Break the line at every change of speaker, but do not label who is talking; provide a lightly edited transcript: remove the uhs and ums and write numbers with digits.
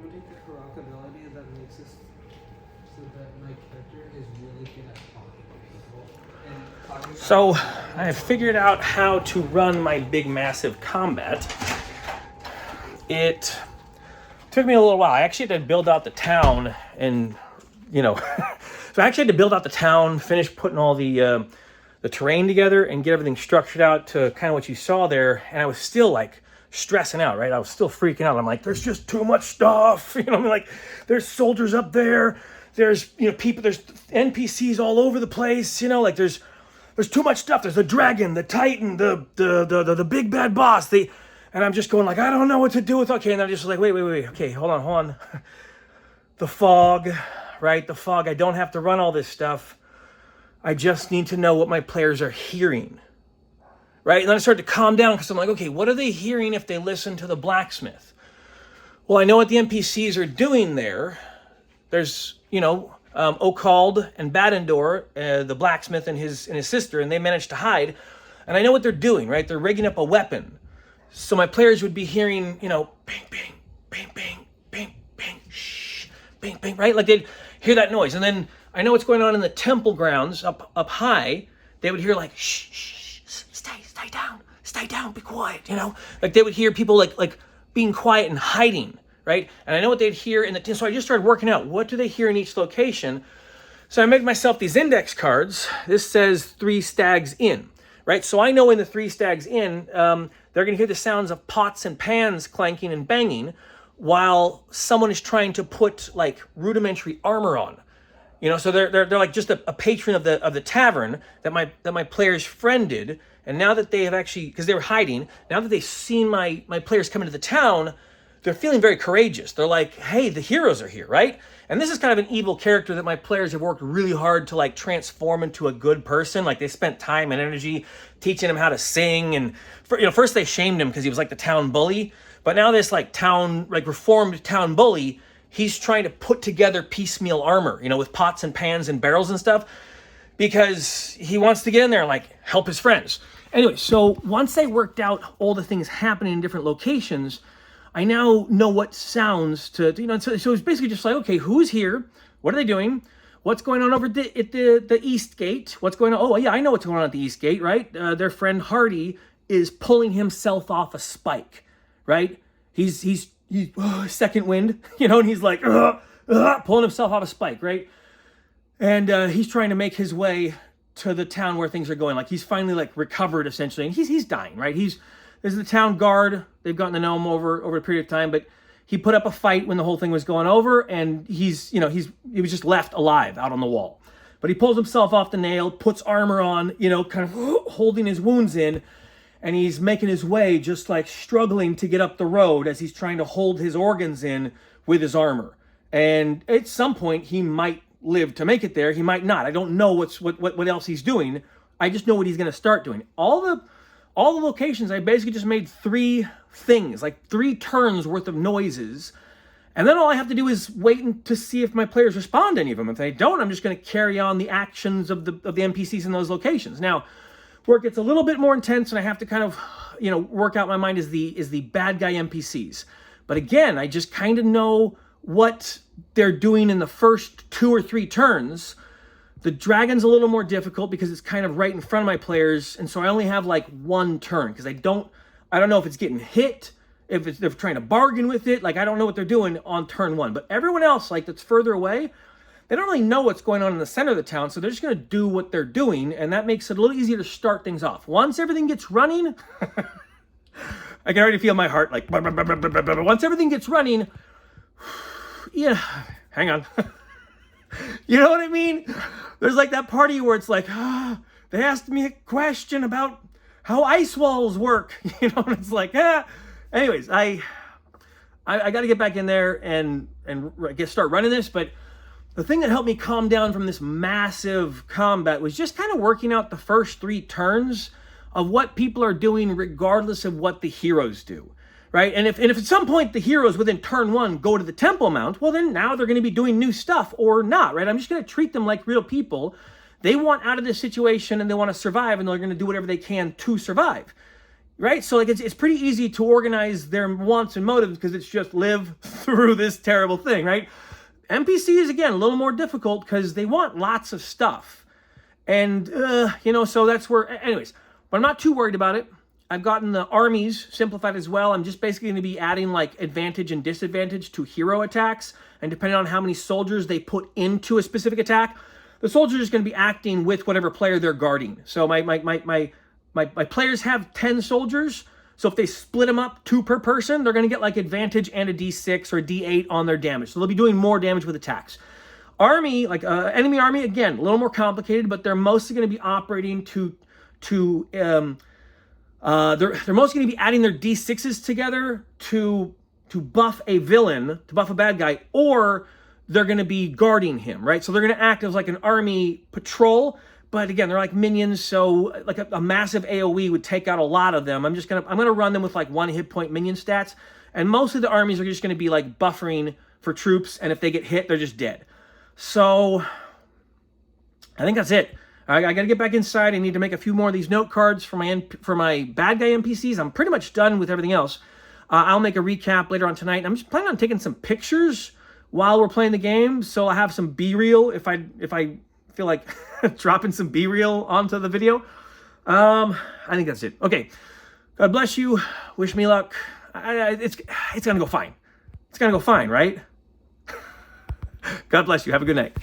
What do you think Heroic ability that makes us so that my character is really good at talking to people and talking
So I figured out how to run my big massive combat. It took me a little while. I actually had to build out the town and, so I actually had to build out the town, finish putting all the terrain together and get everything structured out to kind of what you saw there. And I was still like stressing out, right? I was still freaking out. I'm like, there's just too much stuff. Like there's soldiers up there. There's, people, there's NPCs all over the place. Like there's too much stuff. There's the dragon, the titan, the big bad boss. And I'm just going like, I don't know what to do with. Okay, and I'm just like, wait. Okay, hold on. The fog, right? The fog. I don't have to run all this stuff. I just need to know what my players are hearing, right? And then I started to calm down because I'm like, okay, what are they hearing if they listen to the blacksmith? Well, I know what the NPCs are doing there. There's, Okald and Badendor, the blacksmith and his sister, and they managed to hide. And I know what they're doing, right? They're rigging up a weapon. So my players would be hearing, bing, bing, bing, bing, bing, bing, shh, bing, bing, right? Like they'd hear that noise. And then I know what's going on in the temple grounds up high. They would hear like, shh, stay down, be quiet, Like they would hear people like being quiet and hiding, right? And I know what they'd hear so I just started working out, what do they hear in each location? So I made myself these index cards. This says 3 stags in, right? So I know in the 3 stags in, they're going to hear the sounds of pots and pans clanking and banging while someone is trying to put like rudimentary armor on. So they're like just a patron of the tavern that my players friended, and now that they have actually, because they were hiding, now that they've seen my players come into the town, they're feeling very courageous. They're like, hey, the heroes are here, right? And this is kind of an evil character that my players have worked really hard to like transform into a good person. Like they spent time and energy teaching him how to sing, and first they shamed him because he was like the town bully, but now this reformed town bully, he's trying to put together piecemeal armor, with pots and pans and barrels and stuff, because he wants to get in there and like help his friends. Anyway, so once they worked out all the things happening in different locations, I now know what sounds to so it's basically just like, okay, who's here? What are they doing? What's going on over at the East Gate? What's going on? Oh, yeah, I know what's going on at the East Gate, right? Their friend Hardy is pulling himself off a spike, right? He's second wind, and he's like, pulling himself off a spike, right? And he's trying to make his way to the town where things are going. Like he's finally like recovered essentially, and he's dying, right? There's the town guard. They've gotten to know him over a period of time, but he put up a fight when the whole thing was going over, and he was just left alive out on the wall. But he pulls himself off the nail, puts armor on, kind of holding his wounds in, and he's making his way, just like struggling to get up the road as he's trying to hold his organs in with his armor. And at some point, he might live to make it there. He might not. I don't know what else he's doing. I just know what he's going to start doing. All the locations, I basically just made 3 things, like 3 turns worth of noises. And then all I have to do is wait to see if my players respond to any of them. If they don't, I'm just going to carry on the actions of the NPCs in those locations. Now, where it gets a little bit more intense and I have to kind of, work out my mind is the bad guy NPCs. But again, I just kind of know what they're doing in the first 2 or 3 turns. The dragon's a little more difficult because it's kind of right in front of my players, and so I only have like 1 turn because I don't know if it's getting hit, if they're trying to bargain with it. Like I don't know what they're doing on turn 1. But everyone else, like that's further away, they don't really know what's going on in the center of the town, so they're just going to do what they're doing, and that makes it a little easier to start things off. Once everything gets running, I can already feel my heart like. Once everything gets running, yeah, hang on. You know what I mean? There's like that party where it's like, they asked me a question about how ice walls work, and it's like, Anyways, I got to get back in there and start running this. But the thing that helped me calm down from this massive combat was just kind of working out the first 3 turns of what people are doing, regardless of what the heroes do. Right? And if at some point the heroes within turn 1 go to the Temple Mount, well then now they're going to be doing new stuff or not, right? I'm just going to treat them like real people. They want out of this situation and they want to survive, and they're going to do whatever they can to survive. right? So like it's pretty easy to organize their wants and motives because it's just live through this terrible thing, right? NPC is, again, a little more difficult because they want lots of stuff. And, so that's where, anyways, but I'm not too worried about it. I've gotten the armies simplified as well. I'm just basically going to be adding like advantage and disadvantage to hero attacks. And depending on how many soldiers they put into a specific attack, the soldier is going to be acting with whatever player they're guarding. So my players have 10 soldiers. So if they split them up 2 per person, they're going to get like advantage and a D6 or a D8 on their damage. So they'll be doing more damage with attacks. Army, like enemy army, again, a little more complicated, but they're mostly going to be operating they're mostly going to be adding their D6s together to buff a villain, to buff a bad guy, or they're going to be guarding him, right? So they're going to act as like an army patrol, but again, they're like minions, so like a massive AoE would take out a lot of them. I'm gonna run them with like 1 hit point minion stats, and most of the armies are just going to be like buffering for troops, and if they get hit, they're just dead. So I think that's it. I got to get back inside. I need to make a few more of these note cards for my bad guy NPCs. I'm pretty much done with everything else. I'll make a recap later on tonight. I'm just planning on taking some pictures while we're playing the game, so I'll have some B-reel if I feel like dropping some B-reel onto the video. I think that's it. Okay. God bless you. Wish me luck. It's gonna go fine. It's gonna go fine, right? God bless you. Have a good night.